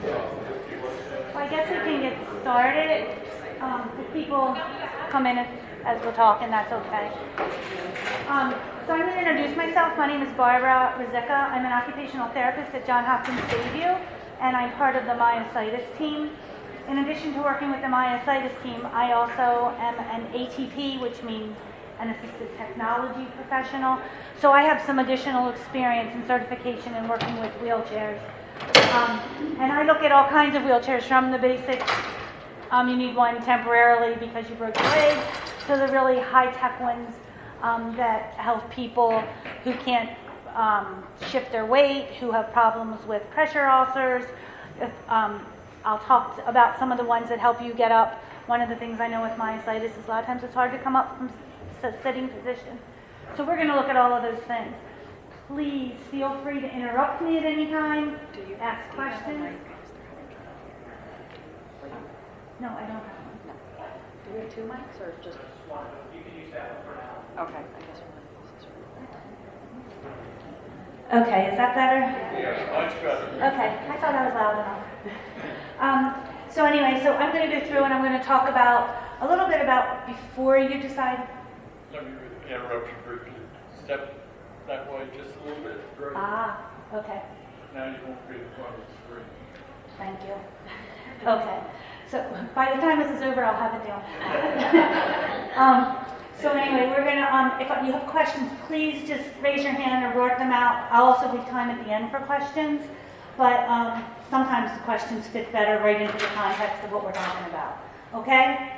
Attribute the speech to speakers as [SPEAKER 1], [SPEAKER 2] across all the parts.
[SPEAKER 1] Well, I guess we can get started. If people come in as we're talking, that's okay. So I'm going to introduce myself. My name is Barbara Ruzicka. I'm an occupational therapist at Johns Hopkins Bayview, and I'm part of the Myositis team. In addition to working with the Myositis team, I also am an ATP, which means an assistive technology professional. So I have some additional experience and certification in working with wheelchairs. And I look at all kinds of wheelchairs, from the basics, you need one temporarily because you broke your leg, to the really high-tech ones that help people who can't shift their weight, who have problems with pressure ulcers. I'll talk about some of the ones that help you get up. One of the things I know with myositis is a lot of times it's hard to come up from a sitting position. So we're going to look at all of those things. Please feel free to interrupt me at any time, ask questions. No, I don't have one.
[SPEAKER 2] No. Do we have two mics or just one? You can use that one for now. Okay, I guess we'll use this one.
[SPEAKER 1] Okay, is that better?
[SPEAKER 3] Yeah, much better.
[SPEAKER 1] Okay, I thought I was loud enough. So anyway, so I'm going to go through and I'm going to talk about a little bit about before you decide.
[SPEAKER 3] Let me interrupt you briefly. Step that way just a little bit. Great.
[SPEAKER 1] Ah, okay.
[SPEAKER 3] Now you won't be in front of the screen.
[SPEAKER 1] Thank you. Okay, so by the time this is over, I'll have it down. So anyway, we're going to, if you have questions, please just raise your hand or write them out. I'll also leave time at the end for questions, but sometimes the questions fit better right into the context of what we're talking about. Okay?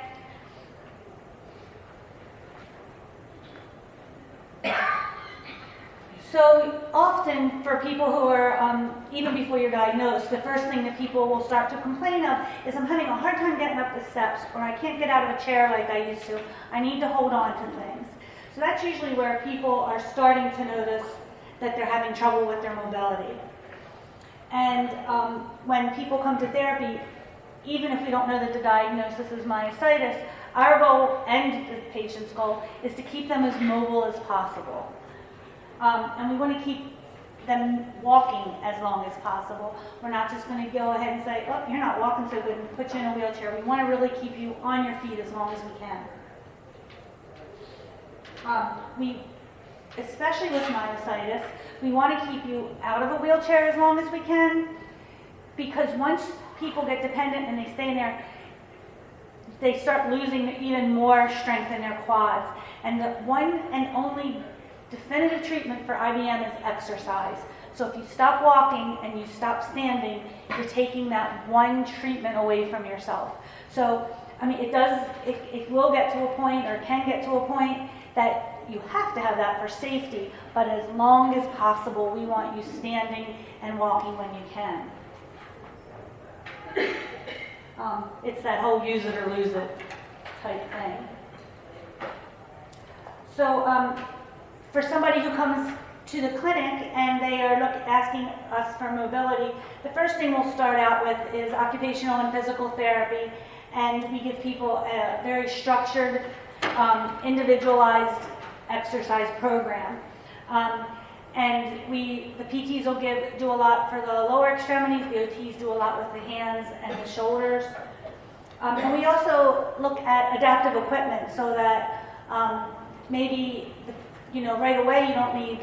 [SPEAKER 1] So often for people who are, even before you're diagnosed, the first thing that people will start to complain of is, I'm having a hard time getting up the steps, or I can't get out of a chair like I used to. I need to hold on to things. So that's usually where people are starting to notice that they're having trouble with their mobility. And when people come to therapy, even if we don't know that the diagnosis is myositis, our goal and the patient's goal is to keep them as mobile as possible. And we want to keep them walking as long as possible. We're not just going to go ahead and say, oh, you're not walking so good, and put you in a wheelchair. We want to really keep you on your feet as long as we can. Especially with myositis, we want to keep you out of a wheelchair as long as we can, because once people get dependent and they stay in there, they start losing even more strength in their quads. And the one and only definitive treatment for IBM is exercise. So if you stop walking and you stop standing, you're taking that one treatment away from yourself. So, I mean, it will get to a point, or can get to a point, that you have to have that for safety, but as long as possible, we want you standing and walking when you can. It's that whole use it or lose it type thing. So, for somebody who comes to the clinic and they are asking us for mobility, the first thing we'll start out with is occupational and physical therapy, and we give people a very structured, individualized exercise program. And the PTs will do a lot for the lower extremities, the OTs do a lot with the hands and the shoulders. And we also look at adaptive equipment so that maybe right away you don't need,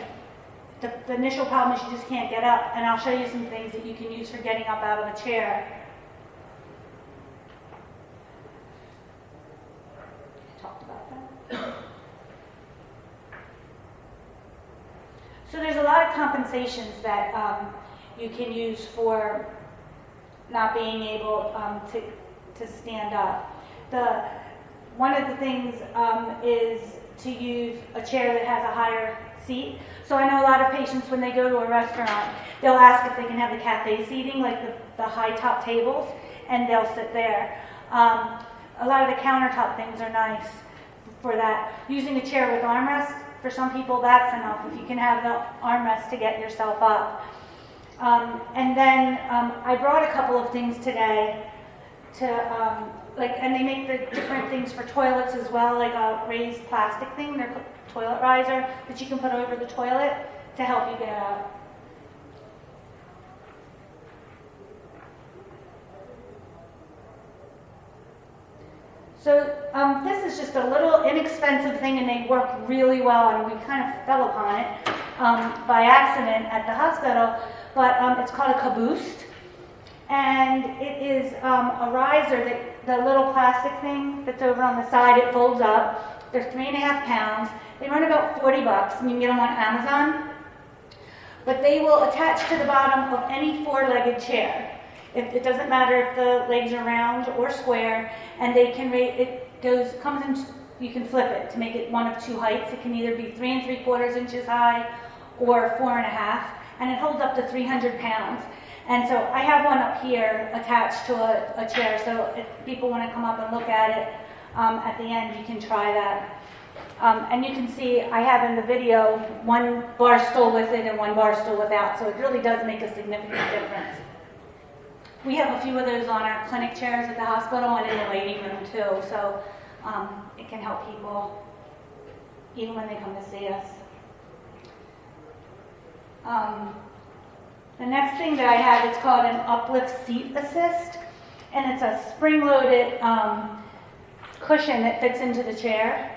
[SPEAKER 1] the initial problem is you just can't get up, and I'll show you some things that you can use for getting up out of a chair. I talked about that. So there's a lot of compensations that you can use for not being able to stand up. One of the things is to use a chair that has a higher seat. So I know a lot of patients, when they go to a restaurant, they'll ask if they can have the cafe seating, like the high top tables, and they'll sit there. A lot of the countertop things are nice for that. Using a chair with armrest, for some people that's enough, if you can have the armrest to get yourself up. And then I brought a couple of things today to and they make the different things for toilets as well, like a raised plastic thing, they're toilet riser, that you can put over the toilet to help you get up. So this is just a little inexpensive thing, and they work really well, and we kind of fell upon it by accident at the hospital, but it's called a caboose, and it is a riser that the little plastic thing that's over on the side, it folds up. They're 3.5 pounds. They run about $40, and you can get them on Amazon. But they will attach to the bottom of any four-legged chair. It doesn't matter if the legs are round or square, and they can comes in, you can flip it to make it one of two heights. It can either be 3 3/4 inches high or 4.5, and it holds up to 300 pounds. And so I have one up here attached to a chair, so if people want to come up and look at it at the end, you can try that. And you can see I have in the video one bar stool with it and one bar stool without, so it really does make a significant difference. We have a few of those on our clinic chairs at the hospital and in the waiting room too, so it can help people even when they come to see us. The next thing that I have is called an Uplift Seat Assist, and it's a spring-loaded cushion that fits into the chair.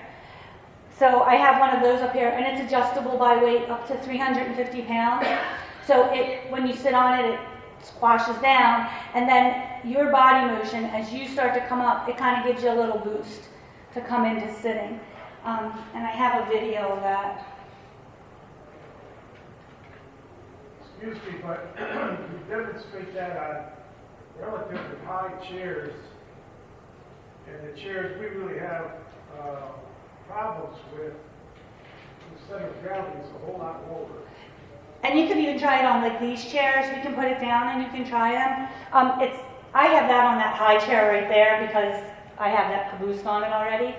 [SPEAKER 1] So I have one of those up here, and it's adjustable by weight up to 350 pounds. So when you sit on it, it squashes down, and then your body motion, as you start to come up, it kind of gives you a little boost to come into sitting. And I have a video of that.
[SPEAKER 4] Excuse me, but you demonstrate that on relatively high chairs, and the chairs we really have problems with, the center of gravity is a whole lot lower.
[SPEAKER 1] And you can even try it on like these chairs. We can put it down and you can try them. I have that on that high chair right there because I have that caboose on it already.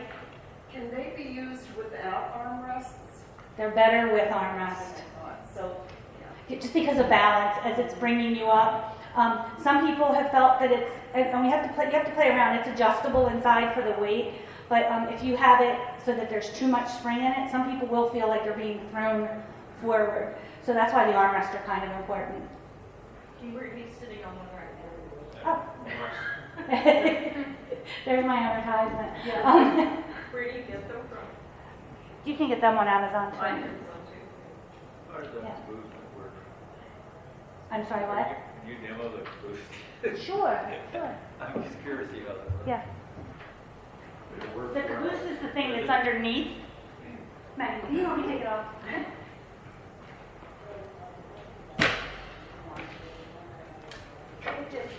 [SPEAKER 5] Can they be used without armrests?
[SPEAKER 1] They're better with armrest.
[SPEAKER 5] So,
[SPEAKER 1] Just because of balance as it's bringing you up. Some people have felt that it's, and you have to play around. It's adjustable inside for the weight, but if you have it so that there's too much spring in it, some people will feel like they're being thrown forward. So that's why the armrests are kind of important.
[SPEAKER 5] he's sitting on one right now.
[SPEAKER 1] Oh. There's my advertisement.
[SPEAKER 5] Yeah. Where do you get them from?
[SPEAKER 1] You can get them on Amazon too.
[SPEAKER 5] On Amazon too.
[SPEAKER 3] How does
[SPEAKER 1] Yeah.
[SPEAKER 3] that boost work?
[SPEAKER 1] I'm sorry, what?
[SPEAKER 3] Can you demo the boost?
[SPEAKER 1] Sure.
[SPEAKER 3] I'm just curious to see how that works.
[SPEAKER 1] Yeah.
[SPEAKER 3] It works
[SPEAKER 1] The
[SPEAKER 3] well.
[SPEAKER 1] caboose is the thing that's underneath. Maggie, can you help me take it off? It just,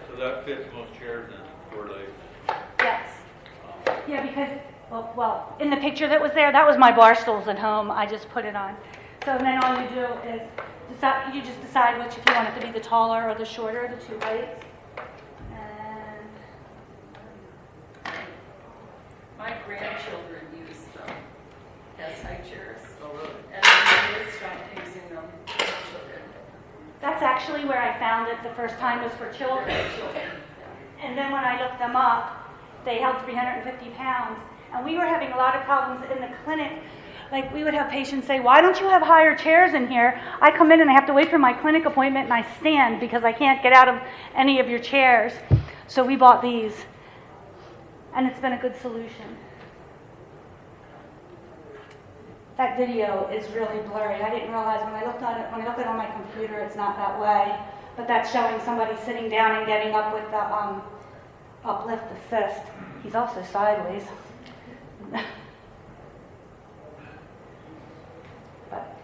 [SPEAKER 3] So that fits most chairs in 4 legs.
[SPEAKER 1] yes. Yeah, because, well, in the picture that was there, that was my bar stools at home. I just put it on. So then all you do is decide, you just decide which, if you want it to be the taller or the shorter, the two heights. And
[SPEAKER 5] My grandchildren use them as high chairs. Oh, really? And then they stopped using them as children.
[SPEAKER 1] that's actually where I found it the first time was for children. And then when I looked them up, they held 350 pounds. And we were having a lot of problems in the clinic. Like, we would have patients say, why don't you have higher chairs in here? I come in and I have to wait for my clinic appointment and I stand because I can't get out of any of your chairs. So we bought these. And it's been a good solution. That video is really blurry. I didn't realize when I looked at it on my computer, it's not that way. But that's showing somebody sitting down and getting up with the Uplift Assist. He's also sideways. But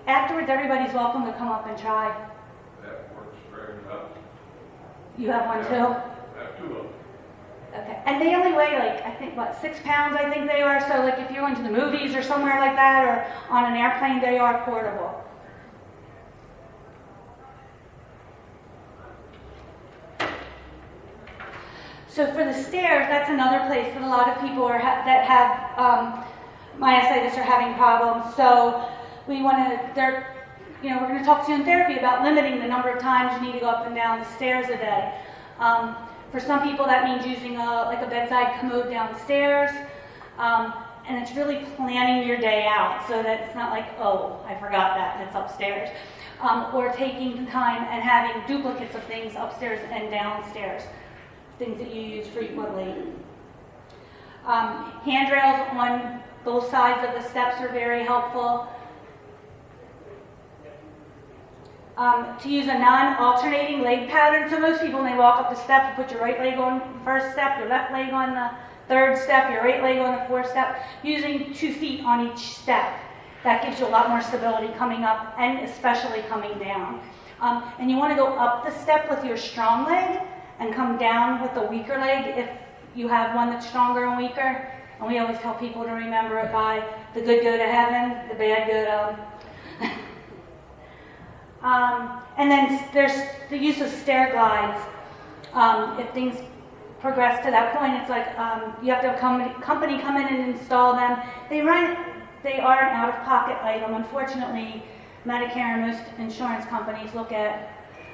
[SPEAKER 1] afterwards, everybody's welcome to come up and try.
[SPEAKER 3] That works very well.
[SPEAKER 1] You have one too?
[SPEAKER 3] I have 2 of them.
[SPEAKER 1] Okay. And they only weigh like, I think, 6 pounds, I think they are. So like if you're going to the movies or somewhere like that or on an airplane, they are portable. So for the stairs, that's another place that a lot of people are that have myositis are having problems. So we want to, we're going to talk to you in therapy about limiting the number of times you need to go up and down the stairs a day. For some people, that means using a bedside commode downstairs, and it's really planning your day out so that it's not like, oh, I forgot that and it's upstairs. Or taking time and having duplicates of things upstairs and downstairs, things that you use frequently. Handrails on both sides of the steps are very helpful. To use a non-alternating leg pattern. So most people, when they walk up the step, you put your right leg on the first step, your left leg on the third step, your right leg on the fourth step, using 2 feet on each step. That gives you a lot more stability coming up and especially coming down. And you want to go up the step with your strong leg and come down with the weaker leg if you have one that's stronger and weaker. And we always tell people to remember it by the good go to heaven, the bad go to... and then there's the use of stair glides. If things progress to that point, it's like you have to have company come in and install them. They are an out-of-pocket item. Unfortunately, Medicare and most insurance companies look at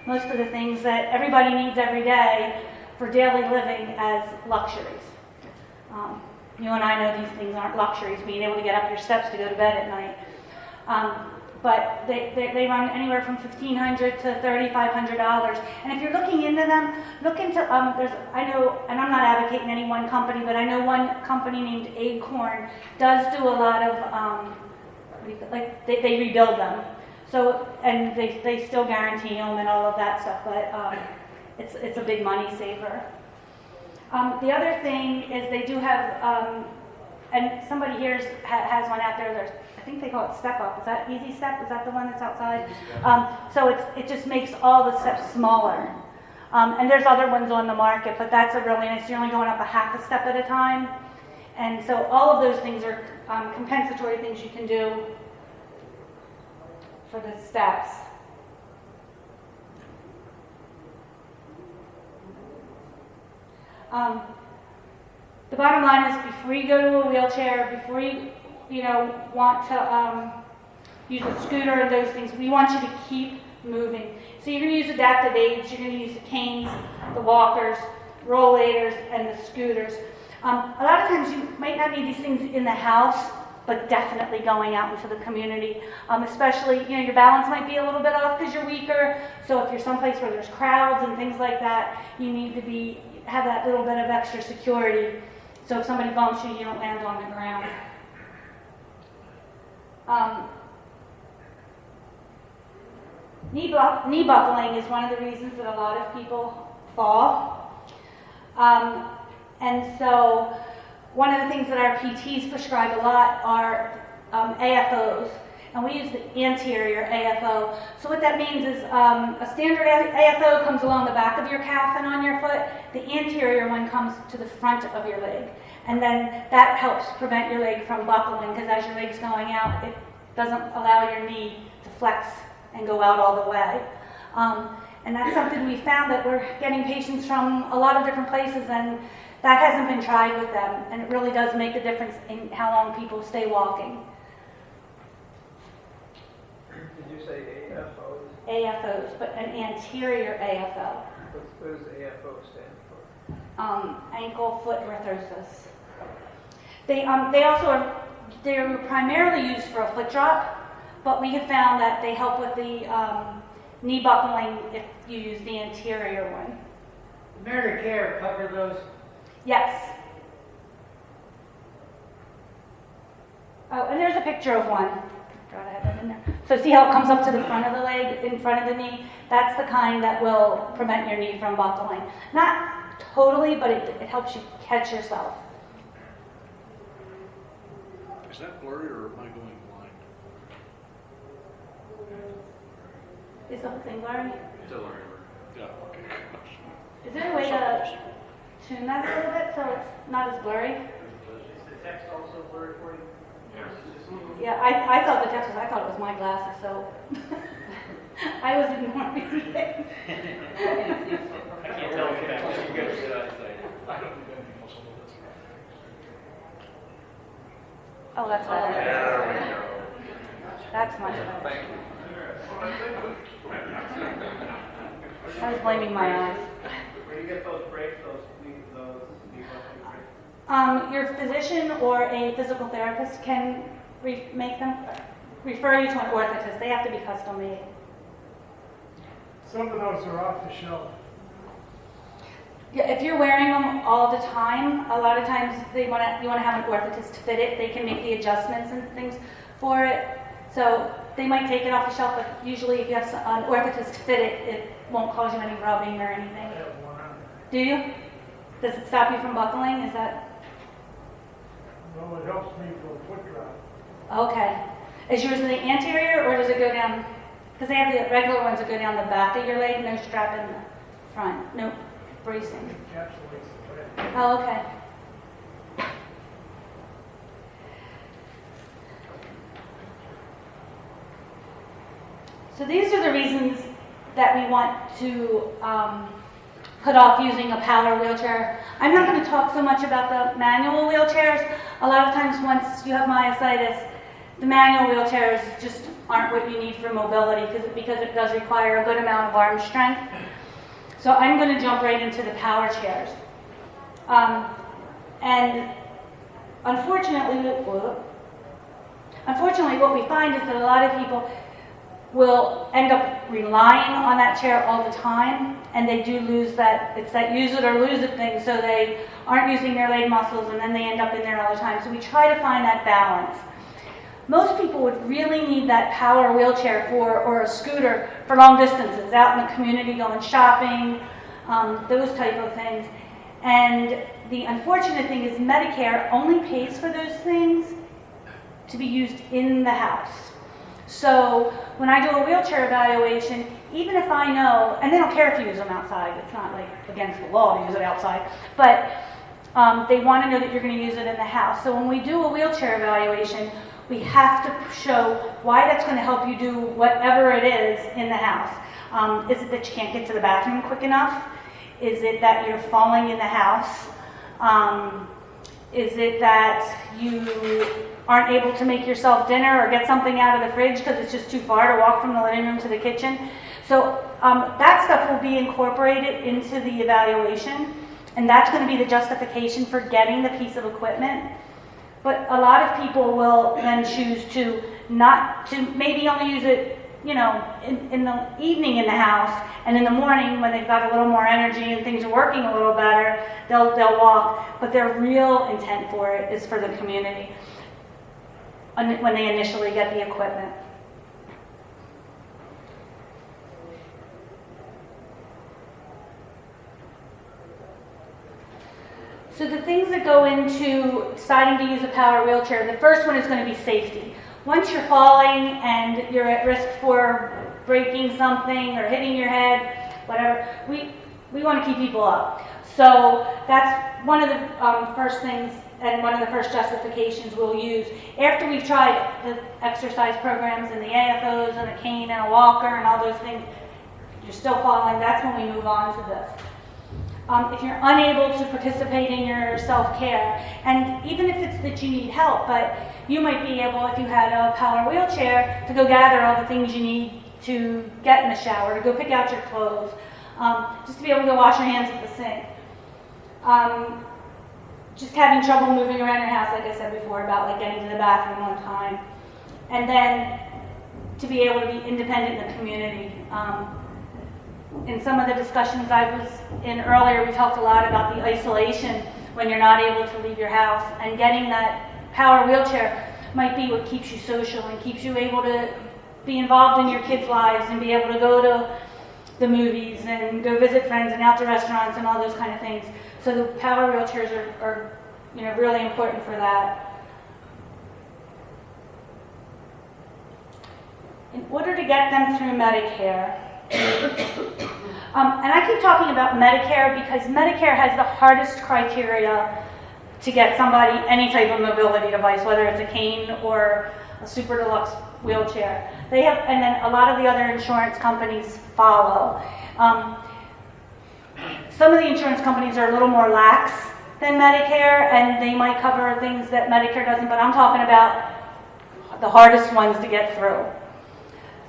[SPEAKER 1] most of the things that everybody needs every day for daily living as luxuries. You and I know these things aren't luxuries, being able to get up your steps to go to bed at night. But they run anywhere from $1,500 to $3,500. And if you're looking into them, look into, I know, and I'm not advocating any one company, but I know one company named Acorn does do a lot of, they rebuild them. So, and they still guarantee them and all of that stuff, but it's a big money saver. The other thing is they do have, and somebody here has one out there, I think they call it Step Up. Is that Easy Step? Is that the one that's outside? So it just makes all the steps smaller. And there's other ones on the market, but that's a really nice, you're only going up a half a step at a time. And so all of those things are compensatory things you can do for the steps. The bottom line is before you go to a wheelchair, before you want to use a scooter and those things, we want you to keep moving. So you're going to use adaptive aids, you're going to use the canes, the walkers, rollators, and the scooters. A lot of times you might not need these things in the house, but definitely going out into the community. Especially, your balance might be a little bit off because you're weaker. So if you're someplace where there's crowds and things like that, you need to have that little bit of extra security. So if somebody bumps you, you don't land on the ground. Knee buckling is one of the reasons that a lot of people fall. And so one of the things that our PTs prescribe a lot are AFOs. And we use the anterior AFO. So what that means is a standard AFO comes along the back of your calf and on your foot. The anterior one comes to the front of your leg. And then that helps prevent your leg from buckling, because as your leg's going out, it doesn't allow your knee to flex and go out all the way. And that's something we found that we're getting patients from a lot of different places, and that hasn't been tried with them. And it really does make a difference in how long people stay walking.
[SPEAKER 6] Did you say AFOs?
[SPEAKER 1] AFOs, but an anterior AFO.
[SPEAKER 6] What does AFO stand for?
[SPEAKER 1] Ankle foot orthosis. They're primarily used for a foot drop, but we have found that they help with the knee buckling if you use the anterior one.
[SPEAKER 7] Medicare cover those?
[SPEAKER 1] Yes. Oh, and there's a picture of one. Forgot I had that in there. So see how it comes up to the front of the leg, in front of the knee? That's the kind that will prevent your knee from buckling. Not totally, but it helps you catch yourself.
[SPEAKER 3] Is that blurry or am I going blind?
[SPEAKER 1] Is the whole thing blurry?
[SPEAKER 3] It's blurry. Yeah, okay.
[SPEAKER 1] Is there a way to tune that a little bit so it's not as blurry?
[SPEAKER 7] Is the text also blurry for you?
[SPEAKER 1] Yeah, I thought the text was, I thought it was my glasses, so I was ignoring it.
[SPEAKER 7] I can't tell if that's
[SPEAKER 3] You get good eyesight. I don't need anything else on this.
[SPEAKER 1] Oh, that's better.
[SPEAKER 3] There we go.
[SPEAKER 1] That's much better.
[SPEAKER 3] Thank you.
[SPEAKER 1] I was blaming my eyes.
[SPEAKER 7] Where do you get those breaks, those knee buckling breaks?
[SPEAKER 1] Your physician or a physical therapist can refer you to an orthotist. They have to be custom made.
[SPEAKER 4] Some of those are off the shelf.
[SPEAKER 1] Yeah, if you're wearing them all the time, a lot of times you want to have an orthotist fit it. They can make the adjustments and things for it. So they might take it off the shelf, but usually if you have an orthotist fit it, it won't cause you any rubbing or anything.
[SPEAKER 4] I have one on.
[SPEAKER 1] Do you? Does it stop you from buckling? Is that
[SPEAKER 4] No, it helps me for a foot drop.
[SPEAKER 1] okay? Is yours in the anterior or does it go down? Because they have the regular ones that go down the back of your leg, no strap in the front, no bracing.
[SPEAKER 4] It encapsulates the leg.
[SPEAKER 1] Oh, okay. So these are the reasons that we want to put off using a power wheelchair. I'm not going to talk so much about the manual wheelchairs. A lot of times once you have myositis, the manual wheelchairs just aren't what you need for mobility because it does require a good amount of arm strength. So I'm going to jump right into the power chairs. And unfortunately, what we find is that a lot of people will end up relying on that chair all the time, and they do lose that, it's that use it or lose it thing, so they aren't using their leg muscles and then they end up in there all the time. So we try to find that balance. Most people would really need that power wheelchair or a scooter for long distances, out in the community, going shopping, those type of things. And the unfortunate thing is Medicare only pays for those things to be used in the house. So when I do a wheelchair evaluation, even if I know, and they don't care if you use them outside, it's not like against the law to use it outside, but they want to know that you're going to use it in the house. So when we do a wheelchair evaluation, we have to show why that's going to help you do whatever it is in the house. Is it that you can't get to the bathroom quick enough? Is it that you're falling in the house? Is it that you aren't able to make yourself dinner or get something out of the fridge because it's just too far to walk from the living room to the kitchen? So that stuff will be incorporated into the evaluation, and that's going to be the justification for getting the piece of equipment. But a lot of people will then choose to not to maybe only use it, you know, in the evening in the house, and in the morning when they've got a little more energy and things are working a little better, they'll walk. But their real intent for it is for the community when they initially get the equipment. So the things that go into deciding to use a power wheelchair, the first one is going to be safety. Once you're falling and you're at risk for breaking something or hitting your head, whatever, we want to keep people up. So that's one of the first things and one of the first justifications we'll use. After we've tried the exercise programs and the AFOs and a cane and a walker and all those things, you're still falling, that's when we move on to this. If you're unable to participate in your self-care, and even if it's that you need help, but you might be able, if you had a power wheelchair, to go gather all the things you need to get in the shower, to go pick out your clothes, just to be able to go wash your hands at the sink. Just having trouble moving around your house, like I said before, about like getting to the bathroom on time. And then to be able to be independent in the community. In some of the discussions I was in earlier, we talked a lot about the isolation when you're not able to leave your house, and getting that power wheelchair might be what keeps you social and keeps you able to be involved in your kids' lives and be able to go to the movies and go visit friends and out to restaurants and all those kind of things. So the power wheelchairs are really important for that. In order to get them through Medicare, and I keep talking about Medicare because Medicare has the hardest criteria to get somebody any type of mobility device, whether it's a cane or a super deluxe wheelchair. They have, and then a lot of the other insurance companies follow. Some of the insurance companies are a little more lax than Medicare, and they might cover things that Medicare doesn't, but I'm talking about the hardest ones to get through.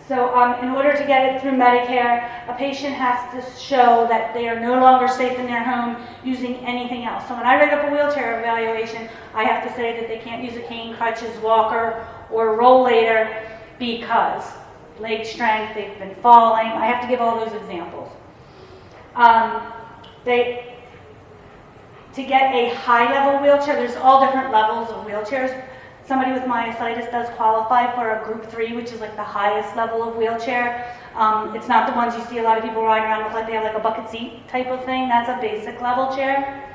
[SPEAKER 1] So in order to get it through Medicare, a patient has to show that they are no longer safe in their home using anything else. So when I write up a wheelchair evaluation, I have to say that they can't use a cane, crutches, walker, or rollator because leg strength, they've been falling. I have to give all those examples. to get a high-level wheelchair, there's all different levels of wheelchairs. Somebody with myositis does qualify for a group 3, which is like the highest level of wheelchair. It's not the ones you see a lot of people riding around with, like they have like a bucket seat type of thing. That's a basic level chair.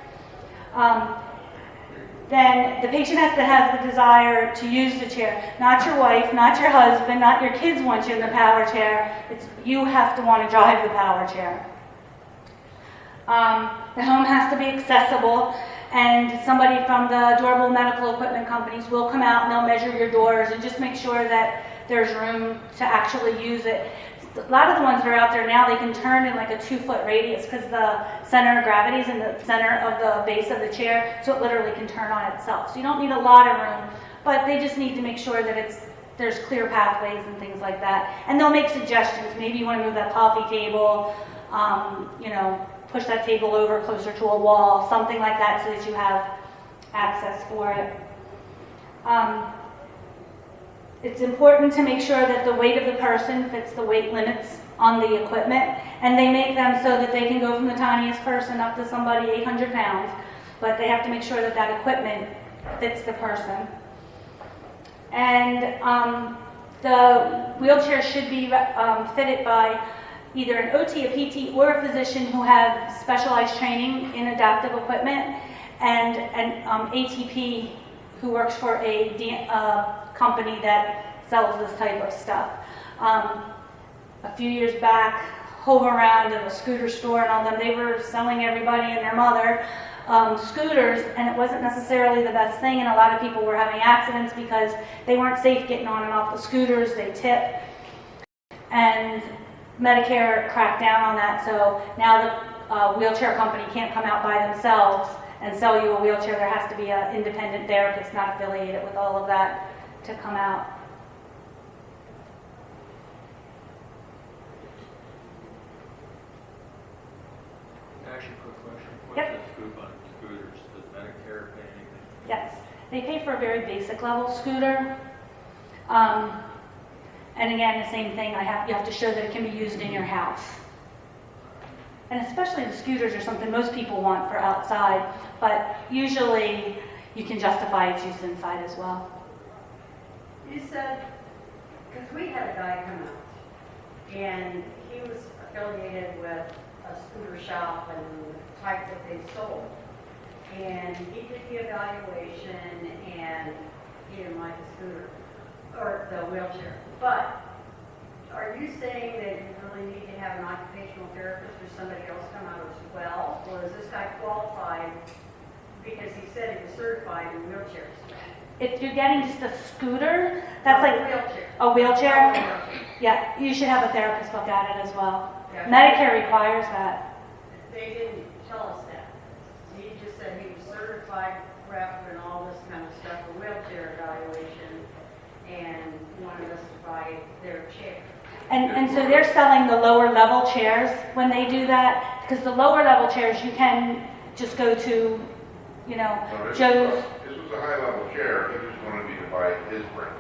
[SPEAKER 1] Then the patient has to have the desire to use the chair. Not your wife, not your husband, not your kids want you in the power chair. It's you have to want to drive the power chair. The home has to be accessible, and somebody from the durable medical equipment companies will come out and they'll measure your doors and just make sure that there's room to actually use it. A lot of the ones that are out there now, they can turn in like a 2-foot radius because the center of gravity is in the center of the base of the chair, so it literally can turn on itself. So you don't need a lot of room, but they just need to make sure that there's clear pathways and things like that. And they'll make suggestions. Maybe you want to move that coffee table, push that table over closer to a wall, something like that, so that you have access for it. It's important to make sure that the weight of the person fits the weight limits on the equipment, and they make them so that they can go from the tiniest person up to somebody 800 pounds, but they have to make sure that that equipment fits the person. And the wheelchair should be fitted by either an OT, a PT, or a physician who have specialized training in adaptive equipment, and an ATP who works for a company that sells this type of stuff. A few years back, hove around in a scooter store and all them, they were selling everybody and their mother scooters, and it wasn't necessarily the best thing, and a lot of people were having accidents because they weren't safe getting on and off the scooters, they tip. And Medicare cracked down on that, so now the wheelchair company can't come out by themselves and sell you a wheelchair. There has to be an independent therapist not affiliated with all of that to come out.
[SPEAKER 3] Actually, quick question. What's
[SPEAKER 1] Yep.
[SPEAKER 3] the scoop on scooters? Does Medicare pay anything?
[SPEAKER 1] Yes, they pay for a very basic level scooter. And again, the same thing, you have to show that it can be used in your house. And especially the scooters are something most people want for outside, but usually you can justify its use inside as well.
[SPEAKER 8] You said, because we had a guy come out, and he was affiliated with a scooter shop and the type that they sold. And he did the evaluation, and he didn't like the scooter, or the wheelchair. But are you saying that you really need to have an occupational therapist or somebody else come out as well? Or is this guy qualified because he said he was certified in wheelchairs?
[SPEAKER 1] If you're getting just a scooter, that's like
[SPEAKER 8] wheelchair.
[SPEAKER 1] a wheelchair,
[SPEAKER 8] Oh, wheelchair.
[SPEAKER 1] yeah, you should have a therapist look at it as well.
[SPEAKER 8] Yeah.
[SPEAKER 1] Medicare requires that.
[SPEAKER 8] They didn't tell us that. He just said he was certified rep and all this kind of stuff, a wheelchair evaluation, and wanted us to buy their chair.
[SPEAKER 1] And so they're selling the lower level chairs when they do that, because the lower level chairs you can just go to, Joe's.
[SPEAKER 9] This was a high-level chair, he just wanted me to buy his brand.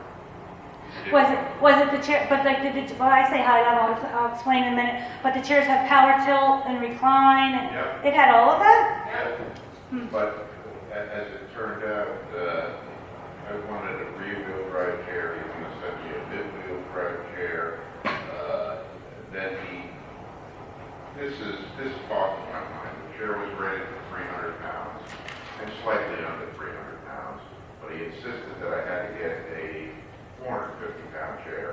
[SPEAKER 1] Was it the chair? But like, when I say high level, I'll explain in a minute. But the chairs have power tilt and recline, and
[SPEAKER 9] Yep.
[SPEAKER 1] it had all of that.
[SPEAKER 9] Yeah. But as it turned out, I wanted a rear-wheel drive chair, he was going to send me a mid-wheel drive chair. This talked my mind. The chair was rated for 300 pounds, and slightly under 300 pounds, but he insisted that I had to get a 450-pound chair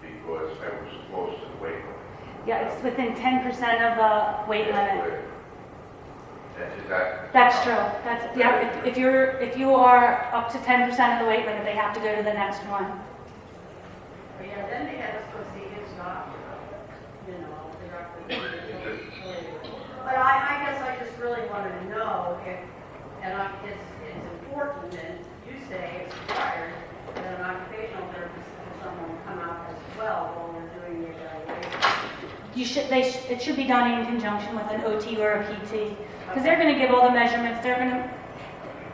[SPEAKER 9] because I was close to the weight limit.
[SPEAKER 1] Yeah, it's within 10% of the weight limit.
[SPEAKER 9] Is that?
[SPEAKER 1] That's true. That's if you are up to 10% of the weight limit, they have to go to the next one.
[SPEAKER 8] But yeah, then they had us go see his doctor, directly. But I guess I just really wanted to know if, it's important, and you say it's required, that an occupational therapist or someone will come out as well while we're doing the evaluation.
[SPEAKER 1] It should be done in conjunction with an OT or a PT, because they're going to give all the measurements. They're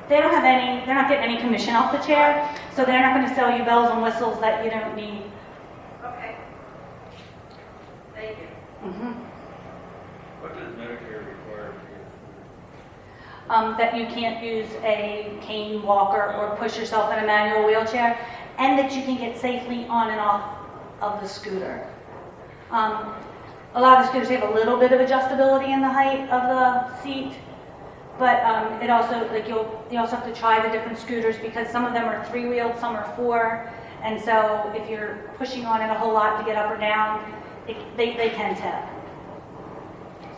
[SPEAKER 1] not getting any commission off the chair, so they're not going to sell you bells and whistles that you don't need.
[SPEAKER 8] Okay. Thank you.
[SPEAKER 3] What does Medicare require for you?
[SPEAKER 1] that you can't use a cane walker or push yourself in a manual wheelchair, and that you can get safely on and off of the scooter. A lot of the scooters have a little bit of adjustability in the height of the seat, but it also, like you also have to try the different scooters because some of them are 3-wheeled, some are 4, and so if you're pushing on it a whole lot to get up or down, they can tip.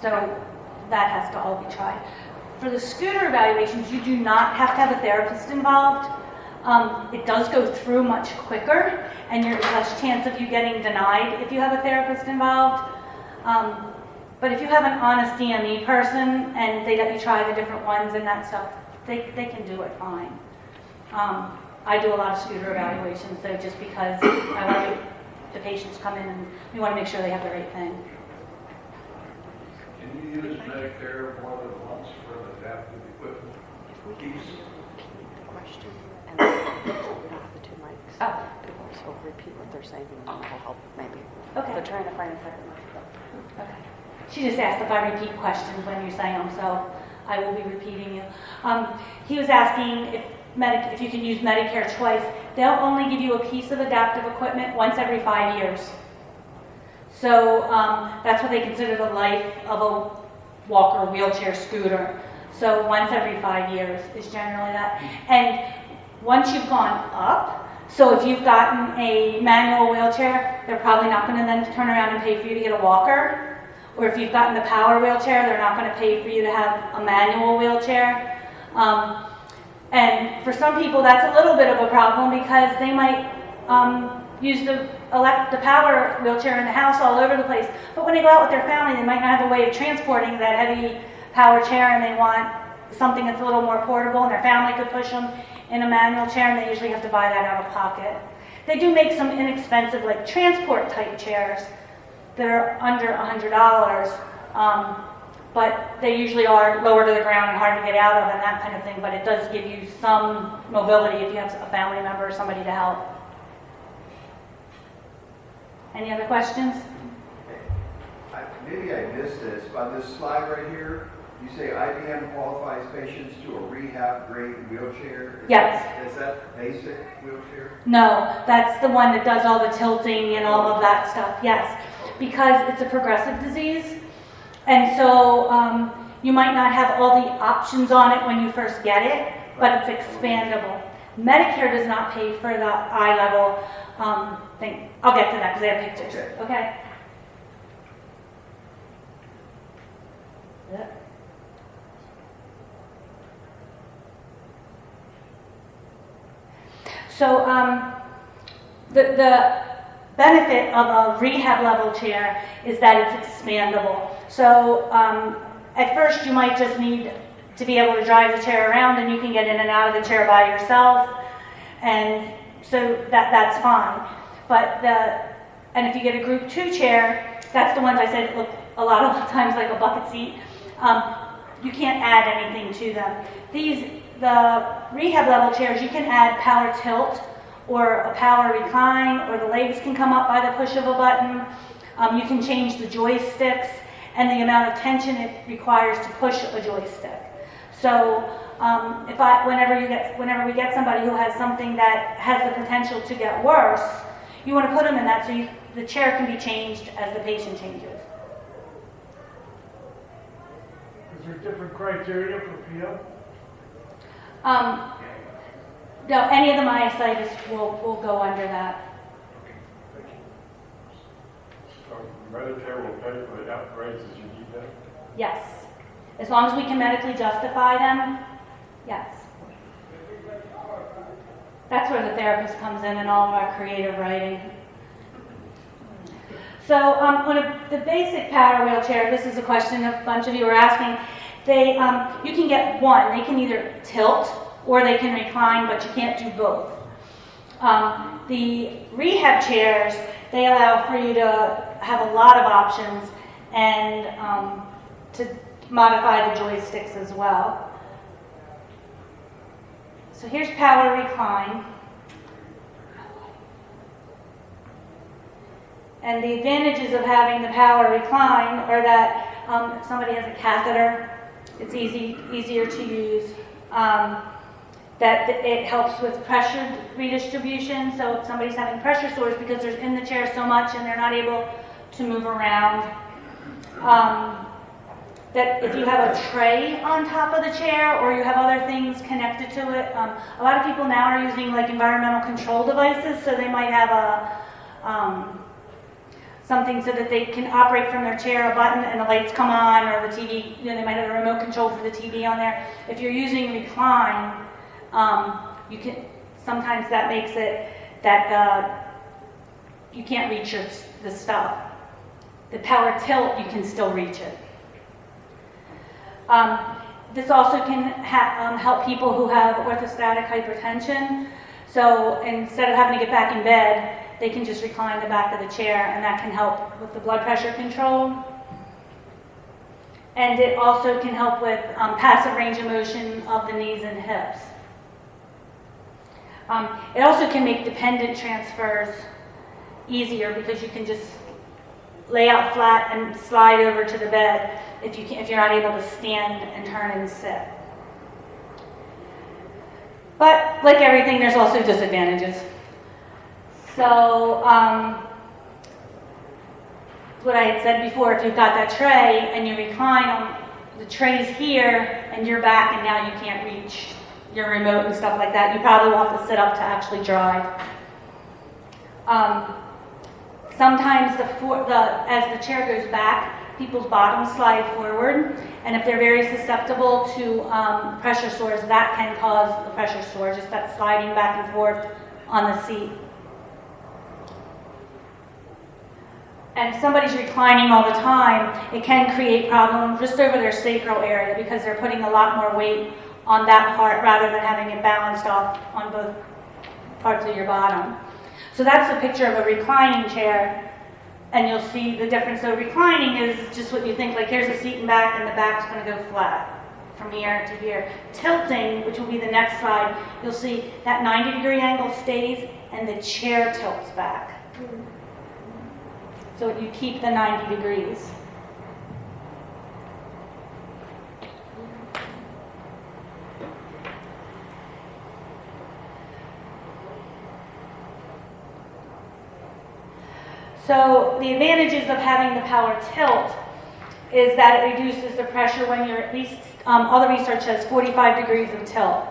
[SPEAKER 1] So that has to all be tried. For the scooter evaluations, you do not have to have a therapist involved. It does go through much quicker, and there's less chance of you getting denied if you have a therapist involved. But if you have an honest DME person and they let you try the different ones and that stuff, they can do it fine. I do a lot of scooter evaluations, though, just because I want the patients come in and we want to make sure they have the right thing.
[SPEAKER 10] Can you use Medicare more than once for the adaptive equipment piece?
[SPEAKER 2] Question, and we don't have the 2 mics.
[SPEAKER 1] Oh.
[SPEAKER 2] So repeat what they're saying, and that will help, maybe.
[SPEAKER 1] Okay.
[SPEAKER 2] They're trying to find a second mic.
[SPEAKER 1] Okay. She just asked if I repeat questions when you're saying them, so I will be repeating you. He was asking if you can use Medicare twice. They'll only give you a piece of adaptive equipment once every 5 years. So that's what they consider the life of a walker, wheelchair, scooter. So once every 5 years is generally that. And once you've gone up, so if you've gotten a manual wheelchair, they're probably not going to then turn around and pay for you to get a walker. Or if you've gotten the power wheelchair, they're not going to pay for you to have a manual wheelchair. And for some people, that's a little bit of a problem because they might use the power wheelchair in the house all over the place. But when they go out with their family, they might not have a way of transporting that heavy power chair, and they want something that's a little more portable, and their family could push them in a manual chair, and they usually have to buy that out of pocket. They do make some inexpensive, like transport type chairs that are under $100, but they usually are lower to the ground and hard to get out of and that kind of thing, but it does give you some mobility if you have a family member or somebody to help. Any other questions?
[SPEAKER 11] Maybe I missed this, but on this slide right here, you say IBM qualifies patients to a rehab grade wheelchair?
[SPEAKER 1] Yes.
[SPEAKER 11] Is that basic wheelchair?
[SPEAKER 1] No, that's the one that does all the tilting and all of that stuff, yes. Because it's a progressive disease, and so you might not have all the options on it when you first get it, but it's expandable. Medicare does not pay for the eye level thing. I'll get to that because they have pictures. Okay? Yep. So the benefit of a rehab level chair is that it's expandable. So at first you might just need to be able to drive the chair around, and you can get in and out of the chair by yourself, and so that's fine. But and if you get a group 2 chair, that's the ones I said look a lot of times like a bucket seat. You can't add anything to them. The rehab level chairs, you can add power tilt or a power recline, or the legs can come up by the push of a button. You can change the joysticks and the amount of tension it requires to push a joystick. So whenever we get somebody who has something that has the potential to get worse, you want to put them in that so the chair can be changed as the patient changes.
[SPEAKER 4] Is there different criteria for PO?
[SPEAKER 1] No, any of the myositis will go under that.
[SPEAKER 3] So Medicare will pay for the upgrades as you need them?
[SPEAKER 1] Yes. As long as we can medically justify them, yes. That's where the therapist comes in and all of our creative writing. So on the basic power wheelchair, this is a question a bunch of you are asking. You can get one. They can either tilt or they can recline, but you can't do both. The rehab chairs, they allow for you to have a lot of options and to modify the joysticks as well. So here's power recline. And the advantages of having the power recline are that if somebody has a catheter, It's easier to use. That it helps with pressure redistribution. So if somebody's having pressure sores because they're in the chair so much and they're not able to move around, that if you have a tray on top of the chair or you have other things connected to it, a lot of people now are using like environmental control devices, so they might have a something so that they can operate from their chair, a button, and the lights come on, or the TV, you know, they might have a remote control for the TV on there. If you're using recline, you can, sometimes that makes it that you can't reach the stuff. The power tilt, you can still reach it. This also can help people who have orthostatic hypertension. So instead of having to get back in bed, they can just recline the back of the chair, and that can help with the blood pressure control. And it also can help with passive range of motion of the knees and hips. It also can make dependent transfers easier because you can just lay out flat and slide over to the bed if you're not able to stand and turn and sit. But like everything, there's also disadvantages. So what I had said before, if you've got that tray and you recline, the tray's here and you're back and now you can't reach your remote and stuff like that, you probably will have to sit up to actually drive. Sometimes as the chair goes back, people's bottoms slide forward, and if they're very susceptible to pressure sores, that can cause the pressure sore, just that sliding back and forth on the seat. And if somebody's reclining all the time, it can create problems just over their sacral area because they're putting a lot more weight on that part rather than having it balanced off on both parts of your bottom. So that's a picture of a reclining chair, and you'll see the difference. So reclining is just what you think, like here's the seat and back, and the back's going to go flat from here to here. Tilting, which will be the next slide, you'll see that 90-degree angle stays, and the chair tilts back. So you keep the 90 degrees. So the advantages of having the power tilt is that it reduces the pressure when you're at least, all the research says 45 degrees of tilt.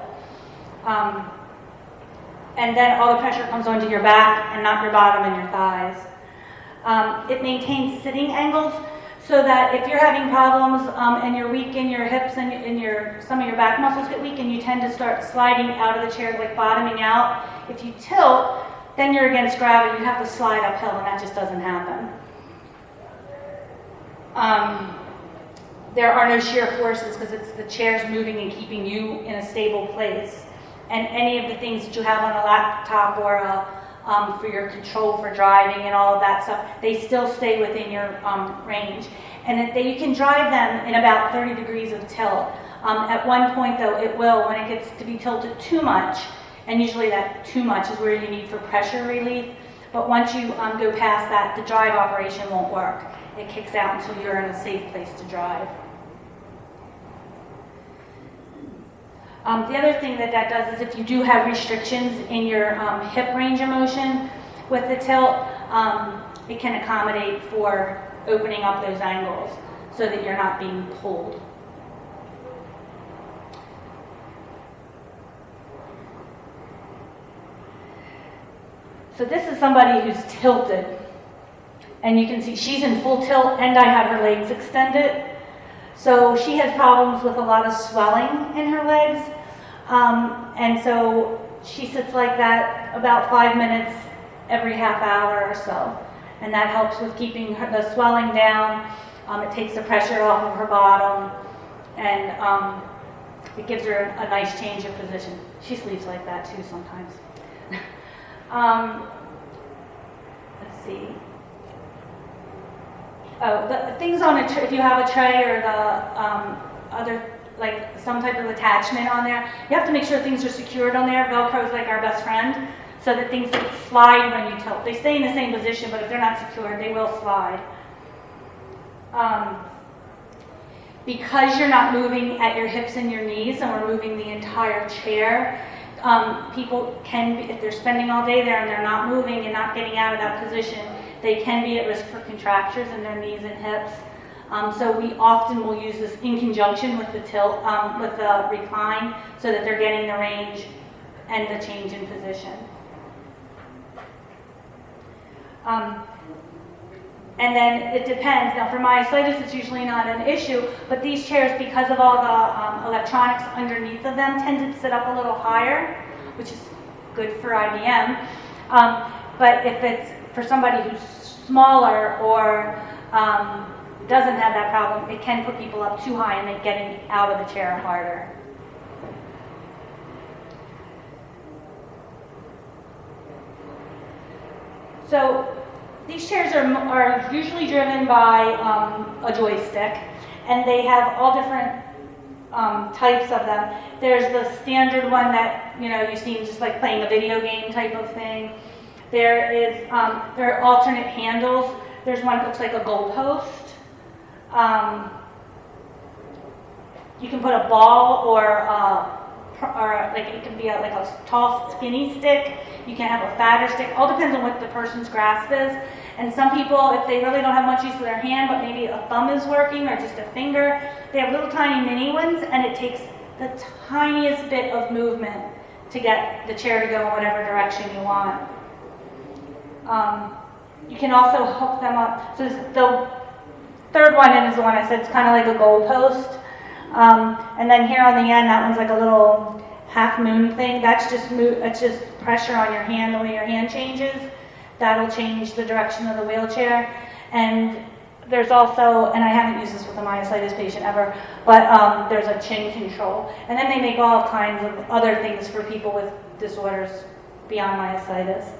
[SPEAKER 1] And then all the pressure comes onto your back and not your bottom and your thighs. It maintains sitting angles so that if you're having problems and you're weak in your hips and some of your back muscles get weak and you tend to start sliding out of the chair, like bottoming out, if you tilt, then you're against gravity. You have to slide uphill, and that just doesn't happen. There are no shear forces because it's the chair's moving and keeping you in a stable place. And any of the things that you have on a laptop or for your control for driving and all of that stuff, they still stay within your range. And you can drive them in about 30 degrees of tilt. At one point, though, it will, when it gets to be tilted too much, and usually that too much is where you need for pressure relief. But once you go past that, the drive operation won't work. It kicks out until you're in a safe place to drive. The other thing that does is if you do have restrictions in your hip range of motion with the tilt, it can accommodate for opening up those angles so that you're not being pulled. So this is somebody who's tilted, and you can see she's in full tilt and I have her legs extended. So she has problems with a lot of swelling in her legs, and so she sits like that about 5 minutes every half hour or so, and that helps with keeping the swelling down. It takes the pressure off of her bottom, and it gives her a nice change of position. She sleeps like that too sometimes. Let's see. Oh, the things on if you have a tray or the other, like some type of attachment on there, you have to make sure things are secured on there. Velcro is like our best friend, so that things don't slide when you tilt. They stay in the same position, but if they're not secured, they will slide. because you're not moving at your hips and your knees, and we're moving the entire chair, people can, if they're spending all day there and they're not moving and not getting out of that position, they can be at risk for contractures in their knees and hips. So we often will use this in conjunction with the tilt, with the recline, so that they're getting the range and the change in position. And then it depends. Now for myositis, it's usually not an issue, but these chairs, because of all the electronics underneath of them, tend to sit up a little higher, which is good for IBM. But if it's for somebody who's smaller or doesn't have that problem, it can put people up too high and make getting out of the chair harder. So these chairs are usually driven by a joystick, and they have all different types of them. There's the standard one that you see just like playing a video game type of thing. There are alternate handles. There's one that looks like a goalpost. You can put a ball or like it can be like a tall skinny stick. You can have a fatter stick. All depends on what the person's grasp is. And some people, if they really don't have much use of their hand, but maybe a thumb is working or just a finger, they have little tiny mini ones, and it takes the tiniest bit of movement to get the chair to go in whatever direction you want. You can also hook them up. So the third one is the one I said, it's kind of like a goal post. And then here on the end, that one's like a little half moon thing. That's just pressure on your hand, the way your hand changes. That'll change the direction of the wheelchair. And there's also, and I haven't used this with a myositis patient ever, but there's a chin control. And then they make all kinds of other things for people with disorders beyond myositis.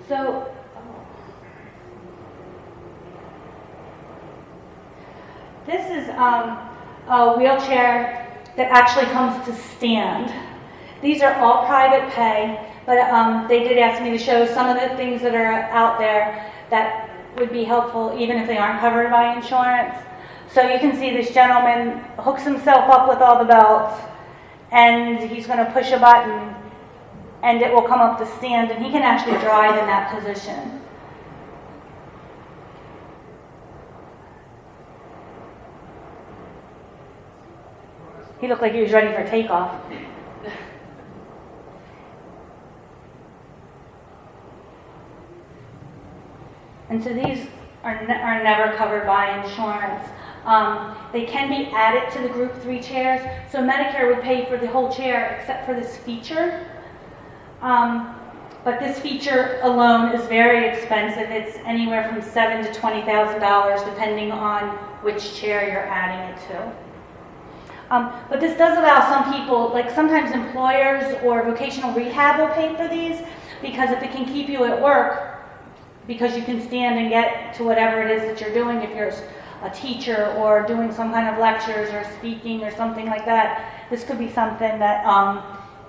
[SPEAKER 1] So, this is a wheelchair that actually comes to stand. These are all private pay, but they did ask me to show some of the things that are out there that would be helpful even if they aren't covered by insurance. So you can see this gentleman hooks himself up with all the belts, and he's going to push a button and it will come up to stand, and he can actually drive in that position. He looked like he was ready for takeoff. And so these are never covered by insurance. They can be added to the Group 3 chairs, so Medicare would pay for the whole chair except for this feature. But this feature alone is very expensive. It's anywhere from $7,000 to $20,000 depending on which chair you're adding it to. But this does allow some people, like sometimes employers or vocational rehab will pay for these, because if it can keep you at work, because you can stand and get to whatever it is that you're doing, if you're a teacher or doing some kind of lectures or speaking or something like that, this could be something that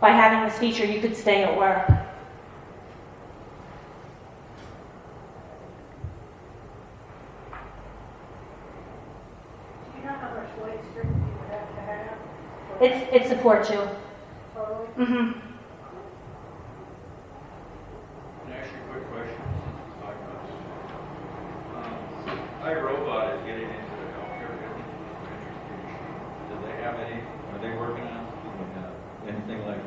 [SPEAKER 1] by having this feature you could stay at work.
[SPEAKER 8] Do you know how much weight strength you would have to have?
[SPEAKER 1] It supports you.
[SPEAKER 8] Totally?
[SPEAKER 1] Mm-hmm.
[SPEAKER 10] Can I ask you a quick question? iRobot is getting into the healthcare business. Do they have any, are they working on anything like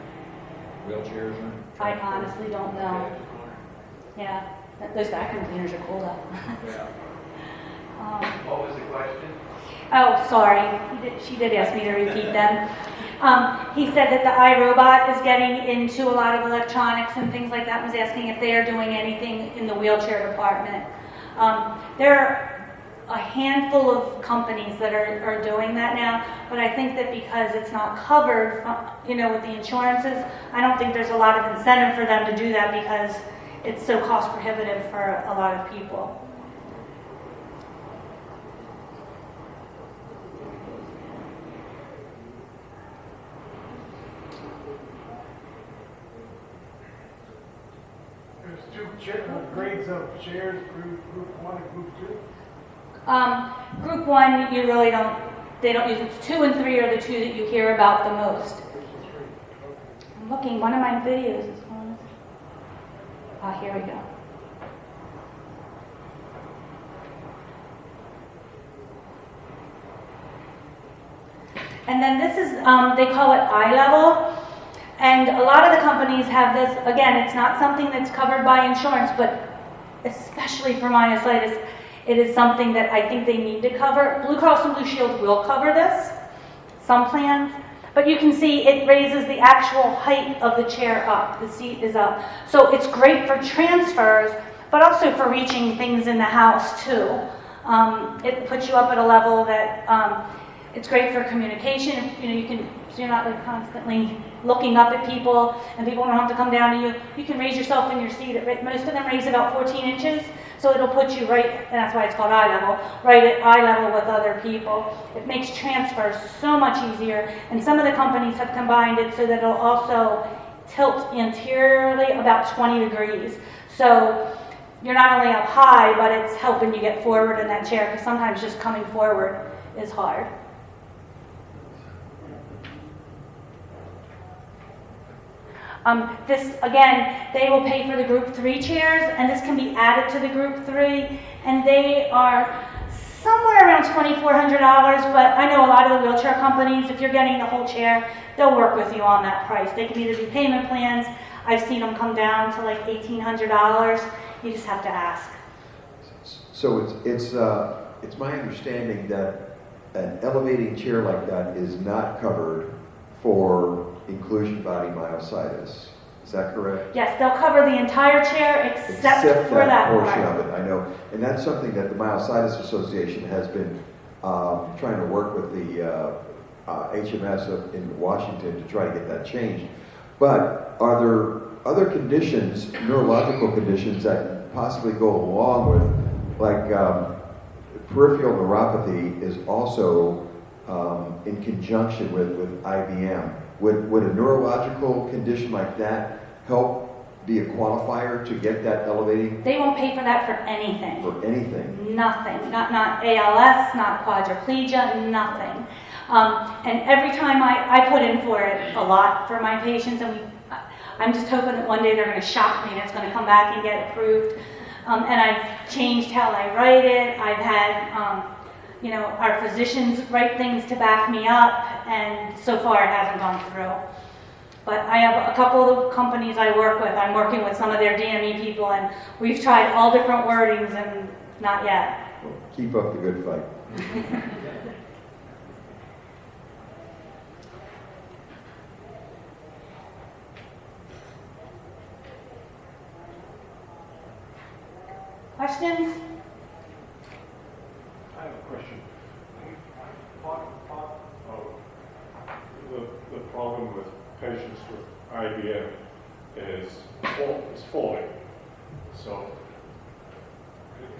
[SPEAKER 10] wheelchairs or?
[SPEAKER 1] I honestly don't know.
[SPEAKER 10] Okay, just wondering.
[SPEAKER 1] Yeah, those vacuum cleaners are cool though.
[SPEAKER 10] Yeah.
[SPEAKER 7] What was the question?
[SPEAKER 1] Oh, sorry. She did ask me to repeat them. He said that the iRobot is getting into a lot of electronics and things like that. Was asking if they are doing anything in the wheelchair department. There are a handful of companies that are doing that now, but I think that because it's not covered, with the insurances, I don't think there's a lot of incentive for them to do that because it's so cost prohibitive for a lot of people.
[SPEAKER 4] There's two grades of chairs, group 1 and group 2.
[SPEAKER 1] Group 1, you really don't, they don't use, it's 2 and 3 are the two that you hear about the most. I'm looking, one of my videos is on. Ah, here we go. And then this is, they call it eye level. And a lot of the companies have this, again, it's not something that's covered by insurance, but especially for myositis, it is something that I think they need to cover. Blue Cross and Blue Shield will cover this, some plans, but you can see it raises the actual height of the chair up, the seat is up. So it's great for transfers, but also for reaching things in the house too. It puts you up at a level that, it's great for communication, you know, you can, so you're not like constantly looking up at people and people don't have to come down to you. You can raise yourself in your seat, most of them raise about 14 inches, so it'll put you right, and that's why it's called eye level, right at eye level with other people. It makes transfers so much easier, and some of the companies have combined it so that it'll also tilt anteriorly about 20 degrees. So you're not only up high, but it's helping you get forward in that chair, because sometimes just coming forward is hard. This, again, they will pay for the group 3 chairs, and this can be added to the group 3, and they are somewhere around $2,400, but I know a lot of the wheelchair companies, if you're getting the whole chair, they'll work with you on that price. They can either do payment plans. I've seen them come down to like $1,800. You just have to ask.
[SPEAKER 11] So it's my understanding that an elevating chair like that is not covered for inclusion body myositis. Is that correct?
[SPEAKER 1] Yes, they'll cover the entire chair except for that
[SPEAKER 11] portion
[SPEAKER 1] part.
[SPEAKER 11] of it, I know. And that's something that the Myositis Association has been trying to work with the HMS in Washington to try to get that changed. But are there other conditions, neurological conditions, that possibly go along with, like peripheral neuropathy is also in conjunction with IBM. Would a neurological condition like that help be a qualifier to get that elevating?
[SPEAKER 1] They won't pay for that for anything.
[SPEAKER 11] For anything?
[SPEAKER 1] Nothing. Not ALS, not quadriplegia, nothing. And every time I put in for it a lot for my patients, and I'm just hoping that one day they're going to shock me and it's going to come back and get approved. And I've changed how I write it. I've had you know, our physicians write things to back me up, and so far it hasn't gone through. But I have a couple of the companies I work with. I'm working with some of their DME people, and we've tried all different wordings, and not yet.
[SPEAKER 11] Well, keep up the good fight.
[SPEAKER 1] Questions?
[SPEAKER 3] I have a question. Part of the problem with patients with IBM is falling. So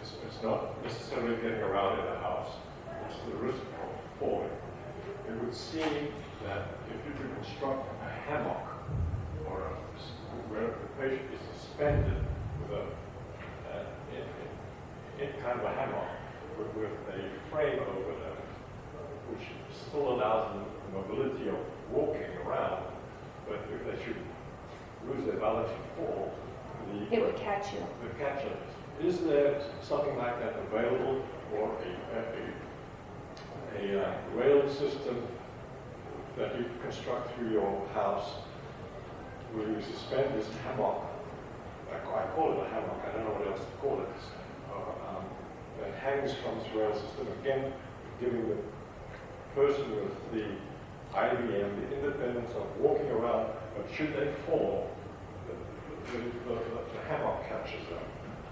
[SPEAKER 3] it's not necessarily getting around in the house. It's the risk of falling. It would seem that if you could construct a hammock or where the patient is suspended with in kind of a hammock, with a frame over them, which still allows them the mobility of walking around, but if they should lose their balance and fall,
[SPEAKER 1] It would catch you.
[SPEAKER 3] the catcher. Is there something like that available, or a rail system that you construct through your house where you suspend this hammock? I call it a hammock, I don't know what else to call it. That hangs from this rail system, again, giving the person with the IBM the independence of walking around, but should they fall, the hammock catches them.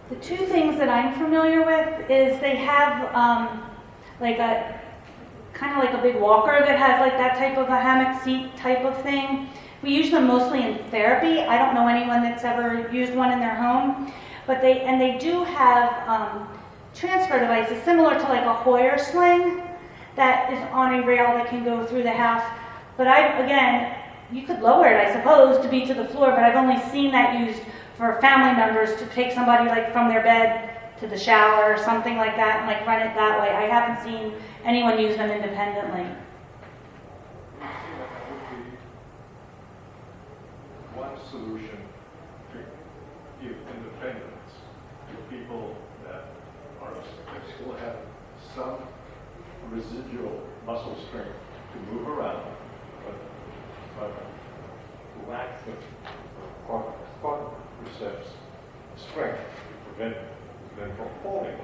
[SPEAKER 1] The two things that I'm familiar with is they have like a kind of like a big walker that has like that type of a hammock seat type of thing. We use them mostly in therapy. I don't know anyone that's ever used one in their home, but they do have transfer devices similar to like a Hoyer sling that is on a rail that can go through the house. But again, you could lower it, I suppose, to be to the floor, but I've only seen that used for family members to take somebody like from their bed to the shower or something like that and like run it that way. I haven't seen anyone use them independently.
[SPEAKER 3] One solution to give independence to people that still have some residual muscle strength to move around, but lack the quadriceps strength to prevent them from falling. It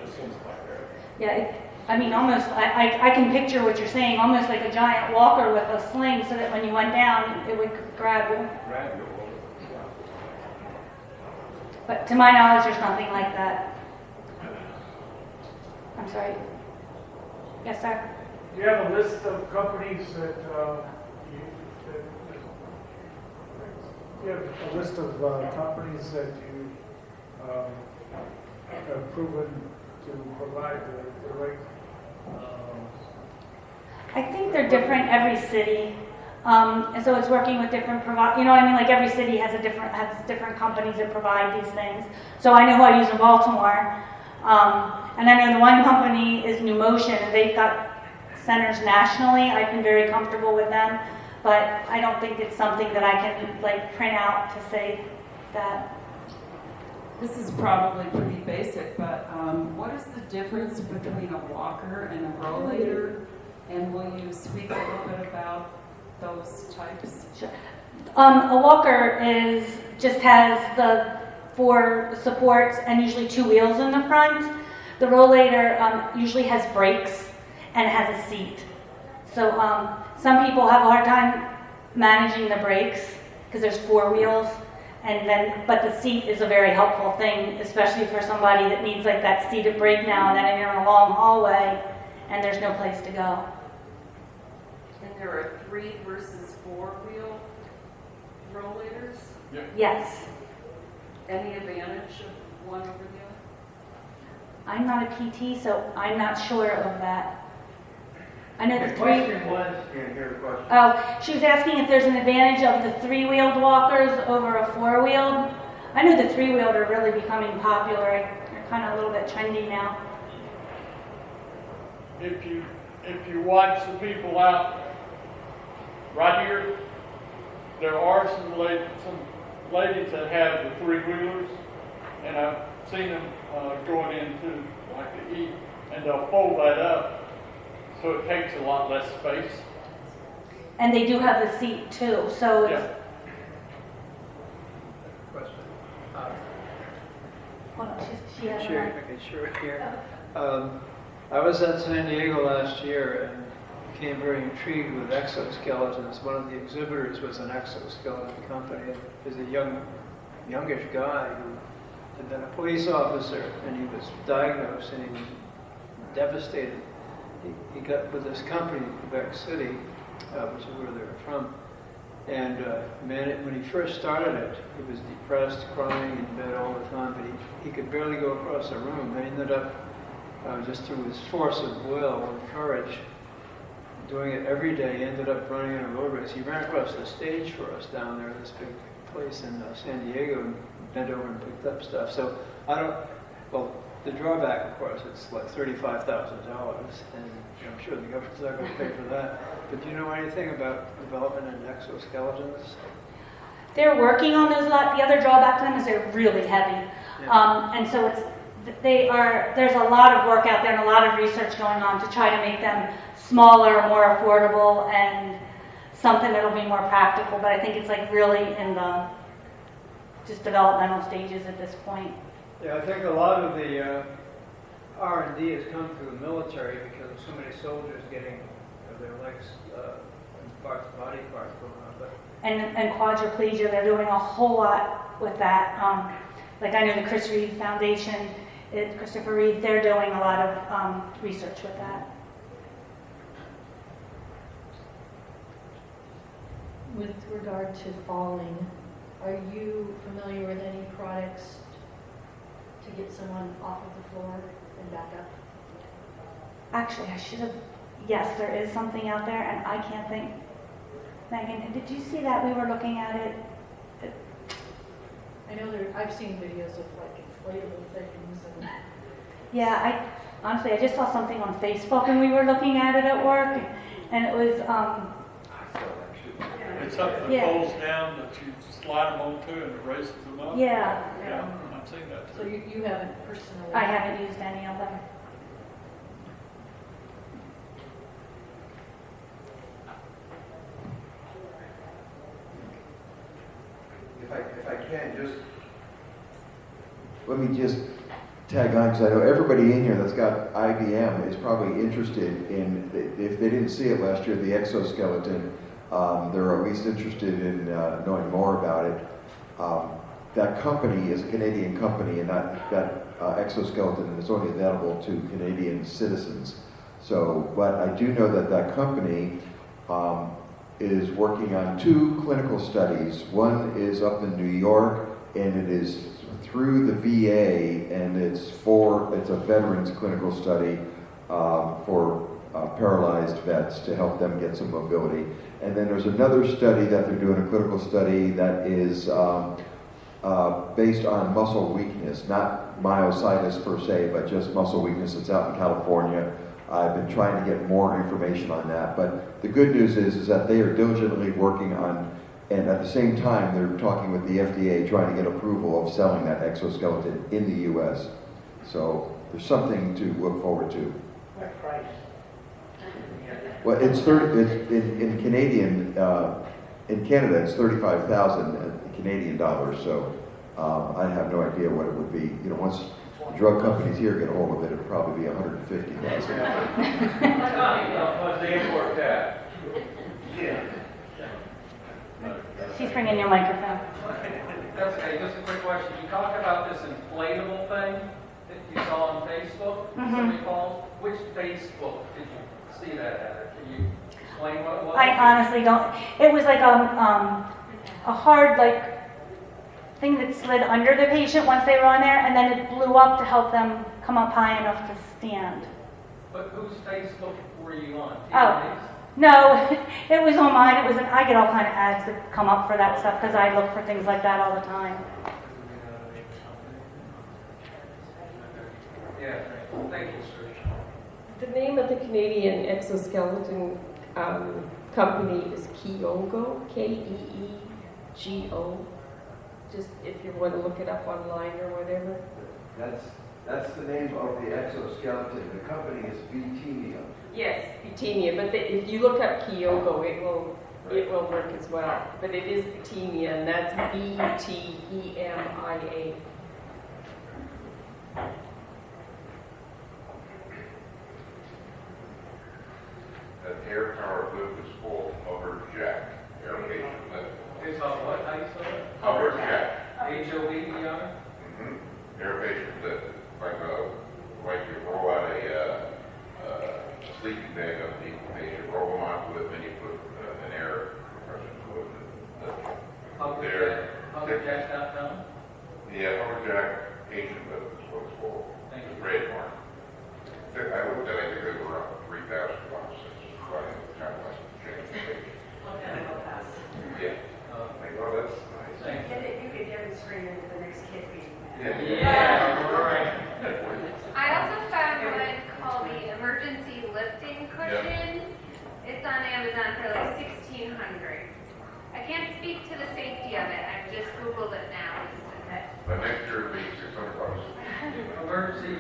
[SPEAKER 3] just seems like that.
[SPEAKER 1] Yeah, I mean, almost, I can picture what you're saying, almost like a giant walker with a sling so that when you went down, it would grab you.
[SPEAKER 3] Grab you.
[SPEAKER 1] But to my knowledge, there's nothing like that. I'm sorry. Yes, sir?
[SPEAKER 4] Do you have a list of companies that, you have a list of companies that you have proven to provide the right?
[SPEAKER 1] I think they're different every city. And so it's working with different you know what I mean? Like every city has different companies that provide these things. So I know who I use in Baltimore. And I know the one company is New Motion, and they've got centers nationally. I've been very comfortable with them, but I don't think it's something that I can like print out to say that.
[SPEAKER 5] This is probably pretty basic, but what is the difference between a walker and a rollator? And will you speak a little bit about those types?
[SPEAKER 1] Sure. A walker just has the 4 supports and usually 2 wheels in the front. The rollator usually has brakes and has a seat. So some people have a hard time managing the brakes because there's 4 wheels, but the seat is a very helpful thing, especially for somebody that needs like that seated brake now and then, and you're in a long hallway and there's no place to go.
[SPEAKER 5] And there are 3 versus 4 wheel rollators?
[SPEAKER 3] Yeah.
[SPEAKER 1] Yes.
[SPEAKER 5] Any advantage of one over the other?
[SPEAKER 1] I'm not a PT, so I'm not sure of that. I know
[SPEAKER 6] The
[SPEAKER 1] the 3.
[SPEAKER 6] question was, can't hear the question.
[SPEAKER 1] Oh, she was asking if there's an advantage of the 3-wheeled walkers over a 4-wheeled. I know the 3-wheeled are really becoming popular. They're kind of a little bit trendy now.
[SPEAKER 12] If you watch the people out right here, there are some ladies that have the 3-wheelers, and I've seen them going into like to eat, and they'll fold that up, so it takes a lot less space.
[SPEAKER 1] And they do have the seat too, so
[SPEAKER 12] Yeah.
[SPEAKER 6] Question.
[SPEAKER 1] hold on, she has
[SPEAKER 6] Sure,
[SPEAKER 1] one.
[SPEAKER 6] okay, sure, here. I was at San Diego last year and became very intrigued with Exoskeletons. One of the exhibitors was an exoskeleton company. He was a youngish guy who had been a police officer, and he was diagnosed and he was devastated. He got with this company in Quebec City, which is where they were from. And when he first started it, he was depressed, crying in bed all the time, but he could barely go across a room. They ended up, just through his force of will and courage, doing it every day. He ended up running in a road race. He ran across the stage for us down there in this big place in San Diego and bent over and picked up stuff. So the drawback, of course, it's like $35,000, and I'm sure the government's not going to pay for that. But do you know anything about development in exoskeletons?
[SPEAKER 1] They're working on those. The other drawback to them is they're really heavy,
[SPEAKER 6] Yeah.
[SPEAKER 1] and so there's a lot of work out there and a lot of research going on to try to make them smaller, more affordable, and something that'll be more practical. But I think it's like really in the just developmental stages at this point.
[SPEAKER 6] Yeah, I think a lot of the R&D has come through the military because of so many soldiers getting their legs and body parts blown out. But
[SPEAKER 1] And quadriplegia, they're doing a whole lot with that. Like I know the Chris Reed Foundation, Christopher Reed, they're doing a lot of research with that.
[SPEAKER 13] With regard to falling, are you familiar with any products to get someone off of the floor and back up?
[SPEAKER 1] Actually, I should have, yes, there is something out there, and I can't think. Megan, did you see that? We were looking at it.
[SPEAKER 13] I know I've seen videos of like inflatable things and.
[SPEAKER 1] Yeah, honestly, I just saw something on Facebook and we were looking at it at work, and it was,
[SPEAKER 12] It's something that
[SPEAKER 1] Yeah.
[SPEAKER 12] folds down that you slide them onto and it raises them up.
[SPEAKER 1] yeah,
[SPEAKER 12] Yeah, I've seen that
[SPEAKER 13] So
[SPEAKER 12] too.
[SPEAKER 13] you haven't personally?
[SPEAKER 1] I haven't used any of them.
[SPEAKER 11] If I can, just let me just tag on, because I know everybody in here that's got IBM is probably interested in, if they didn't see it last year, the exoskeleton, they're at least interested in knowing more about it. That company is a Canadian company, and that exoskeleton is only available to Canadian citizens. So, but I do know that that company is working on 2 clinical studies. One is up in New York, and it is through the VA, and it's a veterans clinical study for paralyzed vets to help them get some mobility. And then there's another study that they're doing, a clinical study that is based on muscle weakness, not myositis per se, but just muscle weakness. It's out in California. I've been trying to get more information on that, but the good news is that they are diligently working on, and at the same time they're talking with the FDA trying to get approval of selling that exoskeleton in the U.S. So there's something to look forward to.
[SPEAKER 7] What price?
[SPEAKER 11] Well, it's in Canadian, in Canada it's 35,000 Canadian dollars. So I have no idea what it would be. You know, once drug companies here get a hold of it, it'll probably be 150,000.
[SPEAKER 7] What's the import tax? Yeah.
[SPEAKER 1] She's bringing your microphone.
[SPEAKER 7] That's okay, just a quick question. You talked about this inflatable thing that you saw on Facebook, somebody called. Which Facebook did you see that at? Can you explain what it was?
[SPEAKER 1] I honestly don't. It was like a hard thing that slid under the patient once they were on there, and then it blew up to help them come up high enough to stand.
[SPEAKER 7] But whose Facebook were you on?
[SPEAKER 1] Oh, no, it was on mine. I get all kind of ads that come up for that stuff because I look for things like that all the time.
[SPEAKER 7] Yeah, thank you, sir.
[SPEAKER 14] The name of the Canadian exoskeleton company is Keego, Keego. Just if you want to look it up online or whatever.
[SPEAKER 11] That's the name of the exoskeleton. The company is Vitenia.
[SPEAKER 14] Yes, Vitenia. But if you look up Keego, it will work as well. But it is Vitenia, and that's VTEMIA.
[SPEAKER 9] An air power lift is called hover jack. Airpation lift.
[SPEAKER 7] It's called what? How you spell it?
[SPEAKER 9] Hover jack.
[SPEAKER 7] HOVER?
[SPEAKER 9] Airpation lift. Like you roll out a sleeping bag underneath the patient, roll them onto it, then you put an air compression fluid in the
[SPEAKER 7] Hoverjack.com?
[SPEAKER 9] Yeah, hover jack patient lift is what it's called.
[SPEAKER 7] Thank you.
[SPEAKER 9] It's trademark. I looked at it, I think they were around $3,000. It's quite kind of like change the patient. Yeah. Oh, that's nice.
[SPEAKER 7] Thank you.
[SPEAKER 8] You could demonstrate it at the next kid meeting.
[SPEAKER 7] Yeah, all right.
[SPEAKER 15] I also found one called the emergency lifting cushion. It's on Amazon for like $1,600. I can't speak to the safety of it. I've just Googled it now.
[SPEAKER 9] But next year it'll be $600.
[SPEAKER 7] Emergency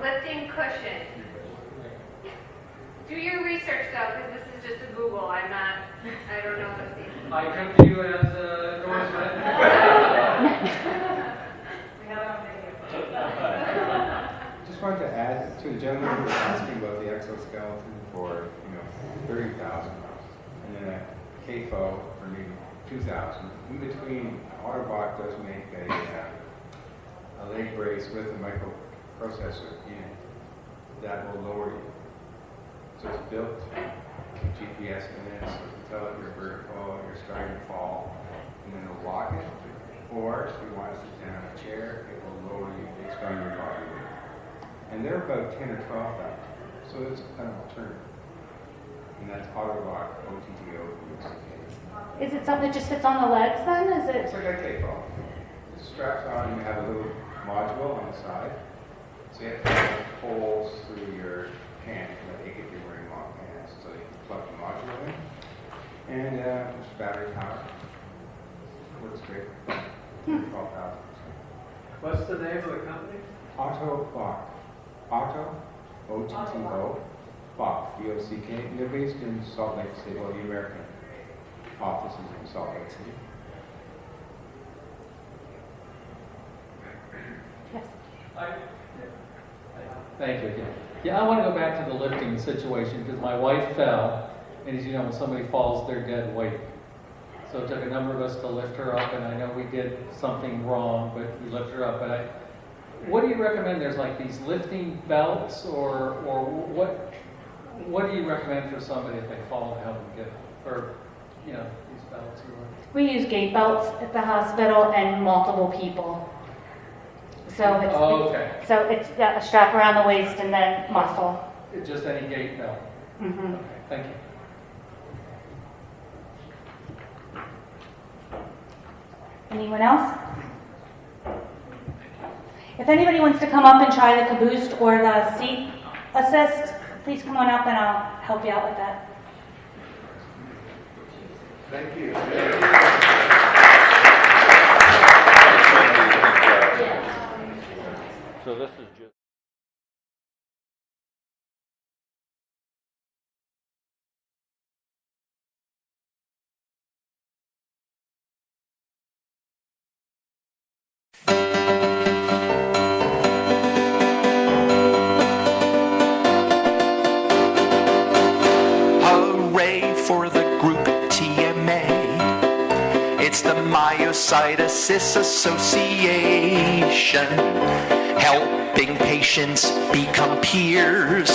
[SPEAKER 15] Lifting cushion. Do your research though, because this is just a Google. I don't know what these.
[SPEAKER 7] I come to you as an endorsement.
[SPEAKER 16] Just wanted to add to the gentleman who was asking about the exoskeleton for, $30,000, and then a KFO for maybe $2,000. In between, Autobot does make a leg brace with a microprocessor in it that will lower you. So it's built to GPS in it, so it can tell if you're vertical, you're starting to fall, and then it'll lock it. Or if you want to sit down in a chair, it will lower you based on your body weight. And they're about 10 or 12,000. So it's an alternative. And that's Autobot, OTTO.
[SPEAKER 1] Is it something that just fits on the legs then? Is
[SPEAKER 16] It's
[SPEAKER 1] it?
[SPEAKER 16] like a cable. It straps on and you have a little module on the side. So you have to have holes through your pants, like if you're wearing long pants, so you can plug the module in. And it's battery powered. Works great. 12,000.
[SPEAKER 6] What's the name of the company?
[SPEAKER 16] Auto Bock. Auto, O-T-T-O, Bock, B-O-C-K. They're based in Salt Lake City. Well, the American office is in Salt Lake City.
[SPEAKER 1] Yes.
[SPEAKER 17] Thank you again. Yeah, I want to go back to the lifting situation because my wife fell, and as you know, when somebody falls, they're dead weight. So it took a number of us to lift her up, and I know we did something wrong, but we lifted her up. But what do you recommend? There's like these lifting belts, or what do you recommend for somebody if they fall to help them get, or these belts or what?
[SPEAKER 1] We use gait belts at the hospital and multiple people. So it's a strap around the waist and then muscle.
[SPEAKER 17] Just any gait belt.
[SPEAKER 1] Mm-hmm.
[SPEAKER 17] Okay, thank you.
[SPEAKER 1] Anyone else? If anybody wants to come up and try the caboose or the seat assist, please come on up and I'll help you out with that.
[SPEAKER 3] Thank you.
[SPEAKER 10] So this is just.
[SPEAKER 18] Hooray for the group TMA. It's the Myositis Association, helping patients become peers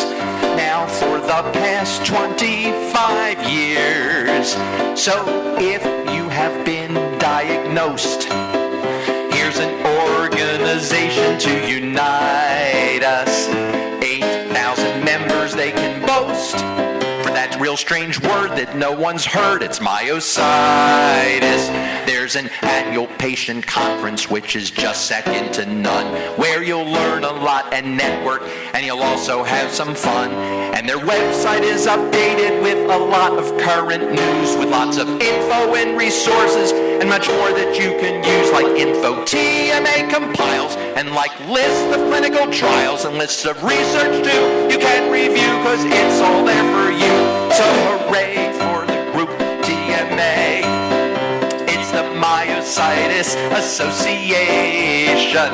[SPEAKER 18] now for the past 25 years. So if you have been diagnosed, here's an organization to unite us. 8,000 members they can boast. For that real strange word that no one's heard, it's myositis. There's an annual patient conference which is just second to none, where you'll learn a lot and network, and you'll also have some fun. And their website is updated with a lot of current news, with lots of info and resources and much more that you can use, like info TMA compiles, and like lists of clinical trials and lists of research too. You can review because it's all there for you. So hooray for the group TMA. It's the Myositis Association,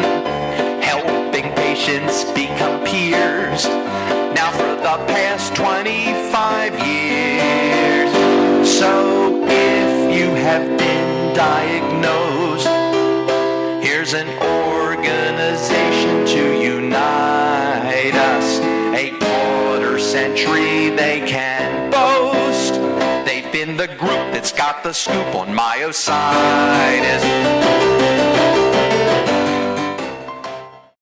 [SPEAKER 18] helping patients become peers now for the past 25 years. So if you have been diagnosed, here's an organization to unite us. A quarter century they can boast. They've been the group that's got the scoop on myositis.